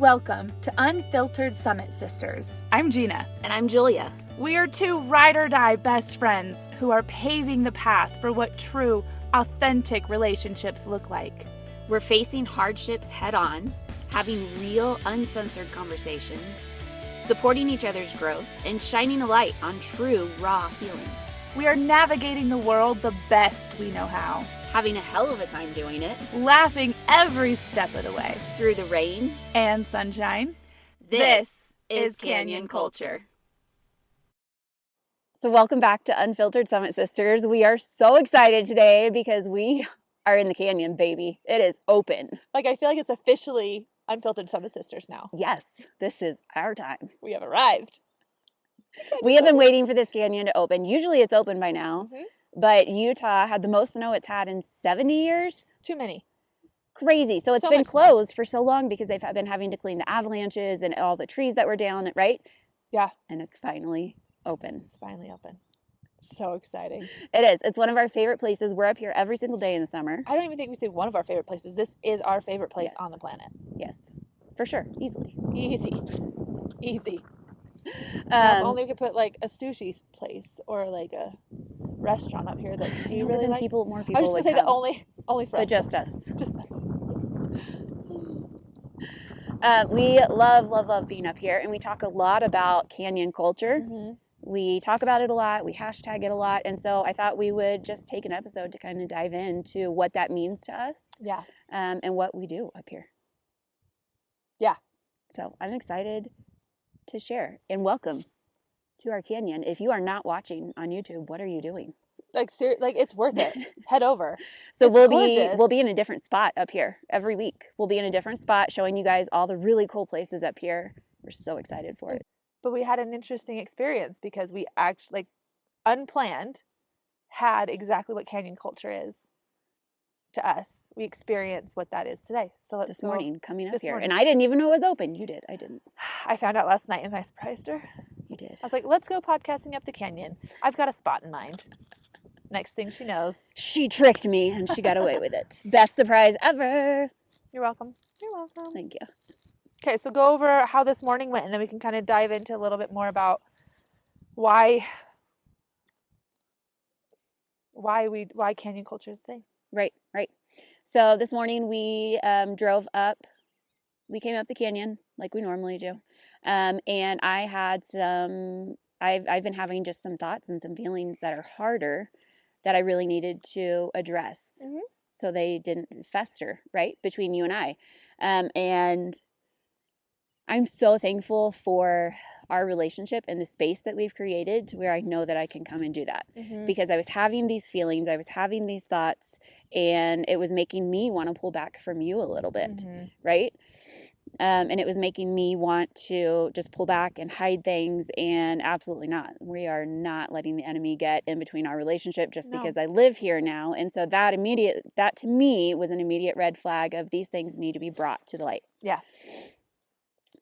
Welcome to Unfiltered Summit Sisters. I'm Gina. And I'm Julia. We are two ride-or-die best friends who are paving the path for what true, authentic relationships look like. We're facing hardships head-on, having real, uncensored conversations, supporting each other's growth, and shining a light on true, raw healing. We are navigating the world the best we know how, Having a hell of a time doing it. laughing every step of the way, Through the rain and sunshine. This is Canyon Culture. So welcome back to Unfiltered Summit Sisters. We are so excited today because we are in the canyon, baby. It is open. Like, I feel like it's officially Unfiltered Summit Sisters now. Yes, this is our time. We have arrived. We have been waiting for this canyon to open. Usually it's open by now, but Utah had the most snow it's had in 70 years. Too many. Crazy. So it's So been much snow. closed for so long because they've been having to clean the avalanches and all the trees that were down, right? Yeah. And it's finally open. It's finally open. So exciting. It is. It's one of our favorite places. We're up here every single day in the summer. I don't even think we say one of our favorite places. This is our favorite place Yes. on the planet. Yes, for sure. Easily. Easy. Easy. Now, if Um, only we could put like a sushi place or like a restaurant up here that I you know, but really then like. more people I was just would gonna say that come, only for but us. just us. Just us. We love being up here, and we talk a lot about canyon culture. Mhm. We talk about it a lot. We hashtag it a lot, and so I thought we would just take an episode to kind of dive into what that means to us, Yeah. and what we do up here. Yeah. So I'm excited to share and welcome to our canyon. If you are not watching on YouTube, what are you doing? Like it's worth it. Head over. So It's we'll gorgeous. be in a different spot up here every week. We'll be in a different spot showing you guys all the really cool places up here. We're so excited for it. But we had an interesting experience because we actually, like, unplanned, had exactly what canyon culture is to us. We experienced what that is today. So let's This go. morning coming up this here. morning. And I didn't even know it was open. You did. I didn't. I found out last night and I surprised her. You did. I was like, let's go podcasting up the canyon. I've got a spot in mind. Next thing she knows. She tricked me and she got away with it. Best surprise ever. You're welcome. You're welcome. Thank you. Okay, so go over how this morning went and then we can kind of dive into a little bit more about why canyon culture is a thing. Right. So this morning we drove up. We came up the canyon like we normally do. And I had I've been having just some thoughts and some feelings that are harder that I really needed to address. Mhm. So they didn't fester, right, between you and I. And I'm so thankful for our relationship and the space that we've created to where I know that I can come and do that. Because I was having these feelings, I was having these thoughts, and it was making me want to pull back from you a little bit, Mhm. right? And it was making me want to just pull back and hide things, and absolutely not. We are not letting the enemy get in between our relationship just No. because I live here now. And so that to me was an immediate red flag of these things need to be brought to the light. Yeah.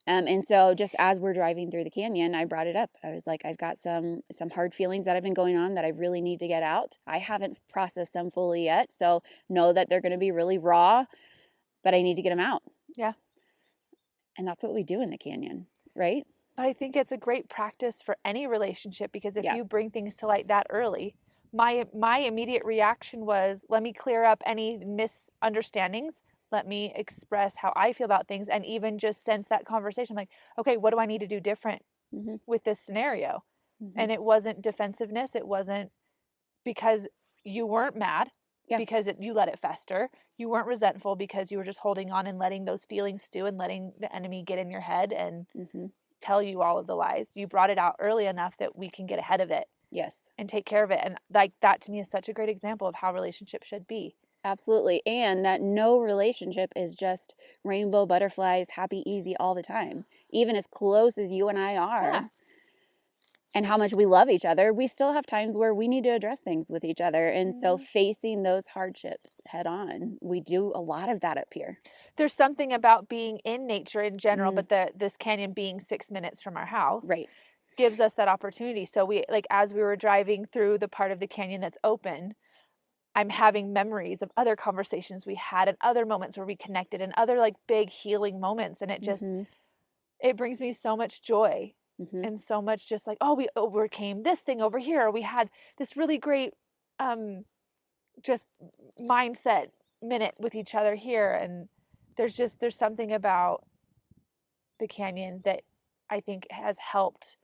And so just as we're driving through the canyon, I brought it up. I was like, I've got some hard feelings that have been going on that I really need to get out. I haven't processed them fully yet. So know that they're going to be really raw, but I need to get them out. Yeah. And that's what we do in the canyon, right? But I think it's a great practice for any relationship because if Yeah. you bring things to light that early, my immediate reaction was, let me clear up any misunderstandings. Let me express how I feel about things and even just sense that conversation. I'm like, okay, what do I need to do different Mhm. with this scenario? Mhm. And it wasn't defensiveness. It wasn't because you weren't mad Yeah. because you let it fester. You weren't resentful because you were just holding on and letting those feelings stew and letting the enemy get in your head and Mhm. tell you all of the lies. You brought it out early enough that we can get ahead of it Yes, and take care of it. And like that to me is such a great example of how relationships should be. absolutely. And that no relationship is just rainbow butterflies, happy, easy all the time. Even as close as you and I are. Yeah. And how much we love each other, we still have times where we need to address things with each other. And so facing those hardships head on, we do a lot of that up here. There's something about being in nature in general, Mm. but this canyon being 6 minutes from our house Right. gives us that opportunity. So we, like, as we were driving through the part of the canyon that's open, I'm having memories of other conversations we had and other moments where we connected and other like big healing moments. And it just, it brings me so much joy and so much just like, oh, we overcame this thing over here. Or we had this really great just mindset minute with each other here. And there's something about the canyon that I think has helped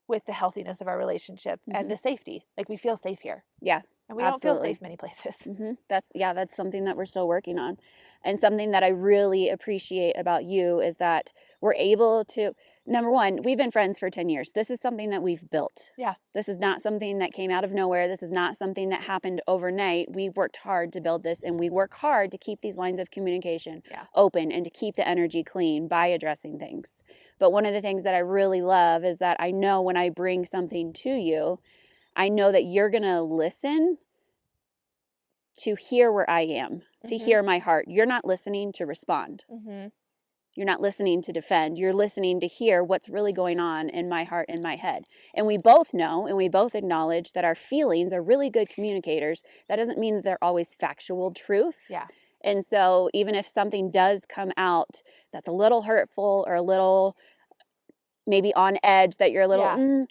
with the healthiness of our relationship and the safety. Like we feel safe here. Yeah. And we Absolutely. don't feel safe many places. That's something that we're still working on. And something that I really appreciate about you is that we're able to, number one, we've been friends for 10 years. This is something that we've built. Yeah. This is not something that came out of nowhere. This is not something that happened overnight. We've worked hard to build this, and we work hard to keep these lines of communication open and to keep the energy clean by addressing things. But one of the things that I really love is that I know when I bring something to you, I know that you're going to listen to hear where I am, to hear my heart. You're not listening to respond. You're not listening to defend. You're listening to hear what's really going on in my heart and my head. And we both know and we both acknowledge that our feelings are really good communicators. That doesn't mean that they're always factual truth. Yeah. And so even if something does come out that's a little hurtful or a little maybe on edge, that you're a little,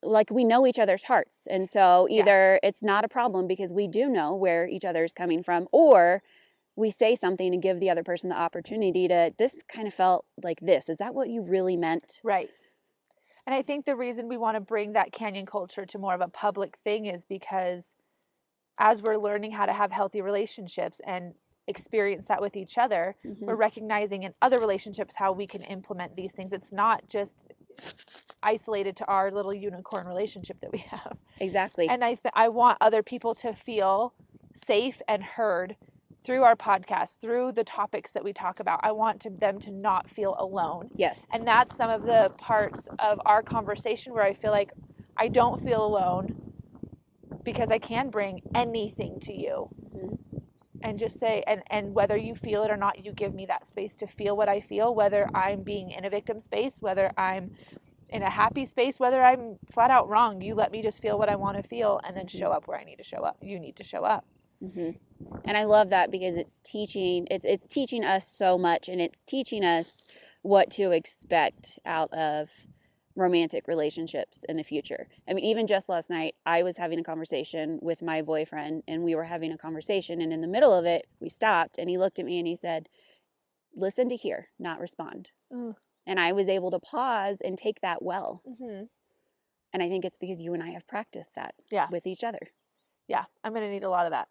like we know each other's hearts. And so either it's not a problem because we do know where each other is coming from, or we say something and give the other person the opportunity to, this kind of felt like this. Is that what you really meant? Right. And I think the reason we want to bring that canyon culture to more of a public thing is because as we're learning how to have healthy relationships and experience that with each other, we're recognizing in other relationships how we can implement these things. It's not just isolated to our little unicorn relationship that we have. Exactly. And I want other people to feel safe and heard through our podcast, through the topics that we talk about. I want them to not feel alone. Yes. And that's some of the parts of our conversation where I feel like I don't feel alone because I can bring anything to you and just say, and whether you feel it or not, you give me that space to feel what I feel, whether I'm being in a victim space, whether I'm in a happy space, whether I'm flat out wrong. You let me just feel what I want to feel and then show up where I need to show up. You need to show up. And I love that because it's teaching us so much, and it's teaching us what to expect out of romantic relationships in the future. I mean, even just last night, I was having a conversation with my boyfriend, and we were having a conversation, and in the middle of it, we stopped, and he looked at me and he said, listen to hear, not respond. And I was able to pause and take that well. And I think it's because you and I have practiced that with each other. Yeah, I'm going to need a lot of that.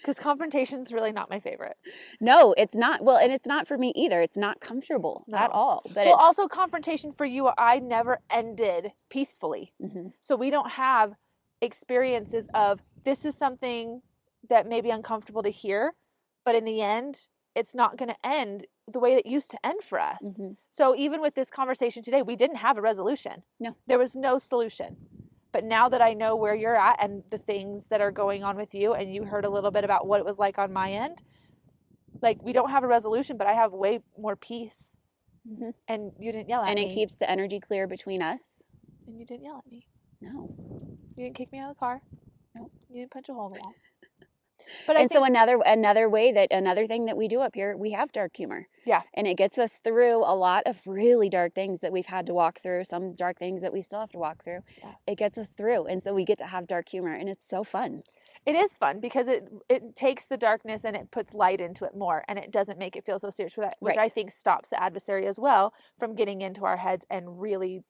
Because confrontation is really not my favorite. No, it's not. Well, and it's not for me either. It's not comfortable at all. But well, also confrontation for you, I never ended peacefully. So we don't have experiences of this is something that may be uncomfortable to hear, but in the end, it's not going to end the way it used to end for us. So even with this conversation today, we didn't have a resolution. No. There was no solution. But now that I know where you're at and the things that are going on with you, and you heard a little bit about what it was like on my end, like we don't have a resolution, but I have way more peace. And you didn't yell at me. And it keeps the energy clear between us. And you didn't yell at me. No. You didn't kick me out of the car. No. You didn't punch a hole in the wall. But so another thing that we do up here, we have dark humor. Yeah. And it gets us through a lot of really dark things that we've had to walk through, some dark things that we still have to walk through. Yeah. It gets us through. And so we get to have dark humor, and it's so fun. It is fun because it takes the darkness and it puts light into it more, and it doesn't make it feel so serious, which I think stops the adversary as well from getting into our heads and really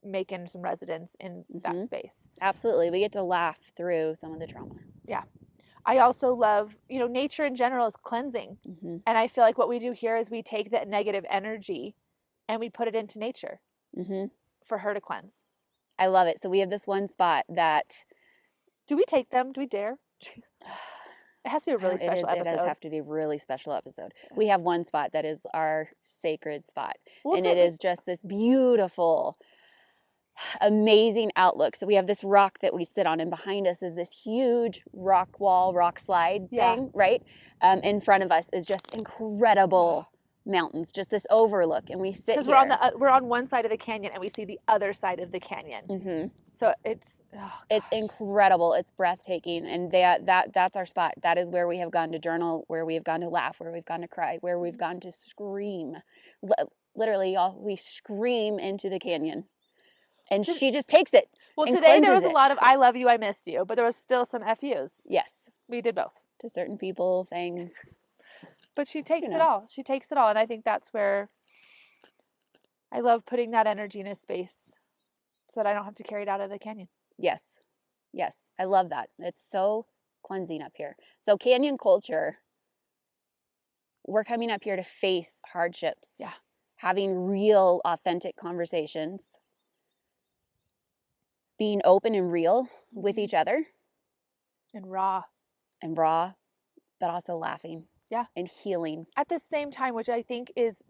making some residence in that space. Absolutely. We get to laugh through some of the trauma. Yeah. I also love, nature in general is cleansing. And I feel like what we do here is we take that negative energy and we put it into nature for her to cleanse. I love it. So we have this one spot that... Do we take them? Do we dare? It has to be a really special episode. It does have to be a really special episode. We have one spot that is our sacred spot. What's it is just this beautiful... amazing outlook. So we have this rock that we sit on, and behind us is this huge rock wall, rock slide thing, right? In front of us is just incredible mountains, just this overlook, and we sit Because here. we're on one side of the canyon and we see the other side of the canyon. Mhm. So it's It's incredible. It's breathtaking, and that's our spot. That is where we have gone to journal, where we have gone to laugh, where we've gone to cry, where we've gone to scream. Literally, y'all, we scream into the canyon, and she just takes it. Well, and today there was cleanses a it. lot of "I love you, I missed you," but there was still some FUs. Yes, We did both. to certain people, things. But she takes it know. all. She takes it all, and I think that's where I love putting that energy in a space, so that I don't have to carry it out of the canyon. Yes, yes, I love that. It's so cleansing up here. So canyon culture. We're coming up here to face hardships. Yeah. Having real, authentic conversations. Being open and real with each other And raw. and raw, but also laughing. Yeah. And healing. At the same time, which I think is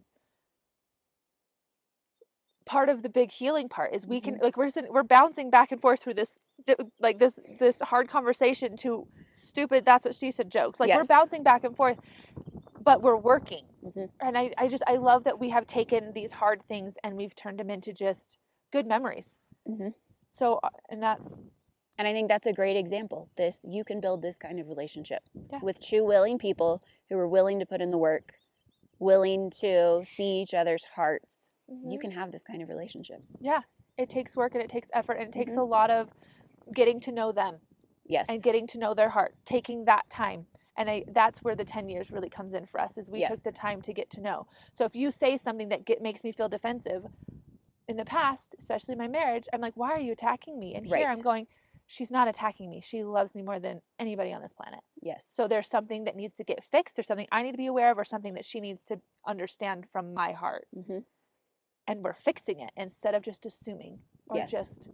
part of the big healing part, is we can like we're bouncing back and forth through this like this hard conversation to stupid "that's what she said" jokes. Like we're Yes. bouncing back and forth, but we're working. Mhm. And I love that we have taken these hard things and we've turned them into just good memories. Mhm. So and that's And I think that's a great example. You can build this kind of relationship Yeah. with two willing people who are willing to put in the work, willing to see each other's hearts. You can have this kind of relationship. Yeah, it takes work and it takes effort and it takes Mhm. a lot of getting to know them Yes. and getting to know their heart, taking that time. And that's where the 10 years really comes in for us, is we Yes. took the time to get to know. So if you say something that makes me feel defensive, in the past, especially my marriage, I'm like, why are you attacking me? And here Right. I'm going, she's not attacking me. She loves me more than anybody on this planet. Yes. So there's something that needs to get fixed. There's something I need to be aware of, or something that she needs to understand from my heart. Mhm. And we're fixing it instead of just assuming or Yes. just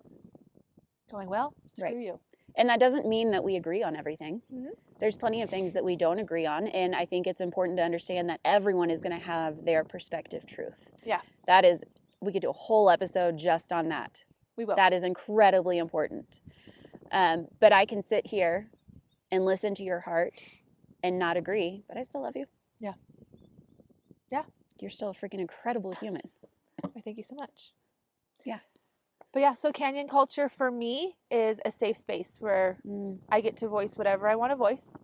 going, well, screw Right. you. And that doesn't mean that we agree on everything. Mhm. There's plenty of things that we don't agree on. And I think it's important to understand that everyone is going to have their perspective truth. Yeah. That is, we could do a whole episode just on that. We will. That is incredibly important. But I can sit here and listen to your heart and not agree, but I still love you. Yeah. Yeah. You're still a freaking incredible human. I thank you so much. Yeah. But yeah, so canyon culture for me is a safe space where I get to voice whatever I want to voice.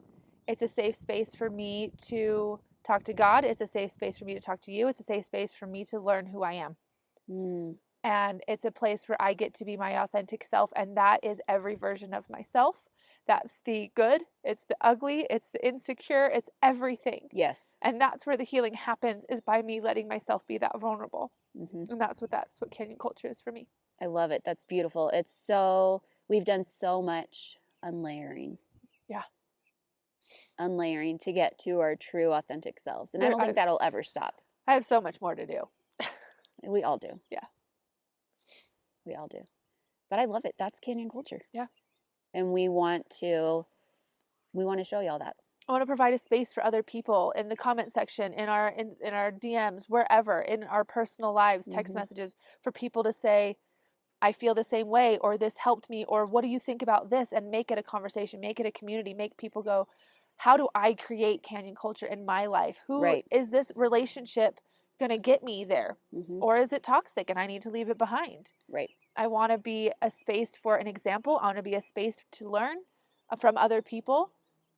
It's a safe space for me to talk to God. It's a safe space for me to talk to you. It's a safe space for me to learn who I am. And it's a place where I get to be my authentic self. And that is every version of myself. That's the good, it's the ugly, it's the insecure, it's everything. Yes. And that's where the healing happens, is by me letting myself be that vulnerable. Mhm. And that's what canyon culture is for me. I love it. That's beautiful. We've done so much unlayering. Yeah. Unlayering to get to our true authentic selves. And I don't think that'll ever stop. I have so much more to do. We all do. Yeah. We all do. But I love it. That's canyon culture. Yeah. And we want to show y'all that. I want to provide a space for other people in the comment section, in our DMs, wherever, in our personal lives, text messages, for people to say, I feel the same way, or this helped me, or what do you think about this? And make it a conversation, make it a community, make people go, how do I create canyon culture in my life? Is this relationship going to get me there? Or is it toxic and I need to leave it behind? Right. I want to be a space for an example. I want to be a space to learn from other people.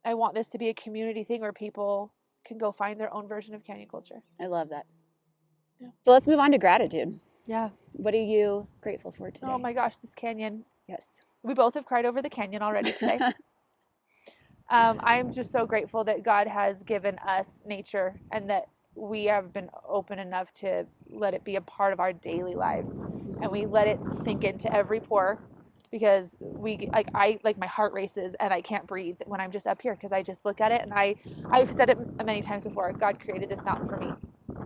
I want this to be a community thing where people can go find their own version of canyon culture. I love that. Yeah. So let's move on to gratitude. Yeah. What are you grateful for today? Oh my gosh, this canyon. Yes. We both have cried over the canyon already today. I'm just so grateful that God has given us nature and that we have been open enough to let it be a part of our daily lives, and we let it sink into every pore, because my heart races and I can't breathe when I'm just up here, because I just look at it, and I've said it many times before, God created this mountain for me.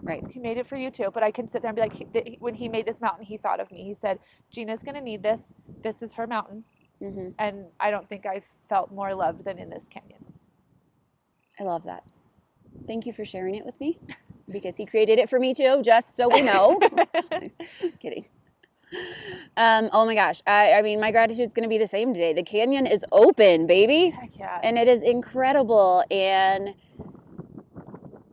Right. He made it for you too, but I can sit there and be like, when he made this mountain, he thought of me. He said, Gina's going to need this. This is her mountain. And I don't think I've felt more loved than in this canyon. I love that. Thank you for sharing it with me, because he created it for me too, just so we know. Kidding. Oh my gosh. I mean, my gratitude is going to be the same today. The canyon is open, baby. Heck yeah. And it is incredible. And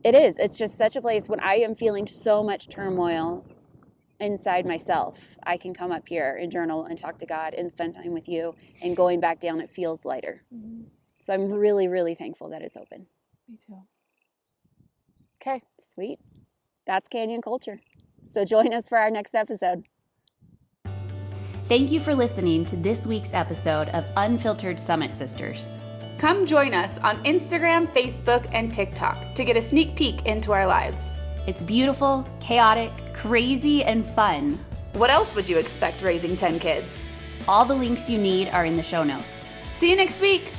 It is. It's just such a place when I am feeling so much turmoil inside myself. I can come up here and journal and talk to God and spend time with you, and going back down, it feels lighter. Mm-hmm. So I'm really, really thankful that it's open. Me too. Okay. Sweet. That's Canyon Culture. So join us for our next episode. Thank you for listening to this week's episode of Unfiltered Summit Sisters. Come join us on Instagram, Facebook, and TikTok to get a sneak peek into our lives. It's beautiful, chaotic, crazy, and fun. What else would you expect raising 10 kids? All the links you need are in the show notes. See you next week.